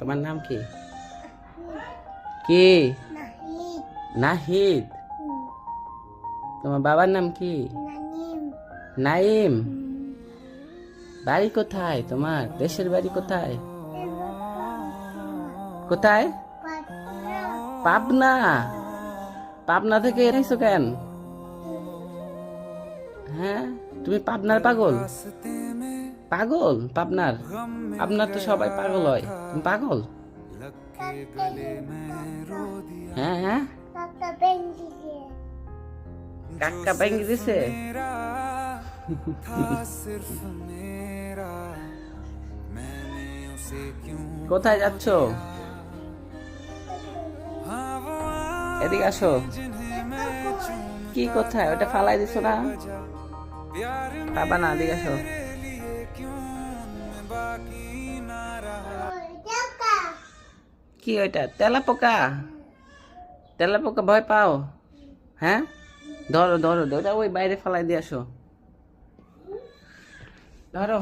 তোমার নাম কি? কি? নাহিদ। তোমার বাবার নাম কি? নাইম। বাড়ি কোথায় তোমার? দেশের বাড়ি কোথায়? কোথায়? পাবনা। পাবনা থেকে এসেছো কেন? হ্যাঁ, তুমি পাবনার পাগল? পাগল পাবনার? আপনার তো সবাই পাগল হয়, তুমি পাগল? হ্যাঁ হ্যাঁ, কাকা ভেঙে দিছে। কোথায় যাচ্ছ? এদিকে আসো। কি কোথায়? ওটা ফালাই দিছো না? পাবা না, এদিকে আসো। কি ওইটা? তেলাপোকা? তেলাপোকা ভয় পাও? হ্যাঁ, ধরো ধরো, ওটা ওই বাইরে ফালাই দিয়ে আসো। ধরো।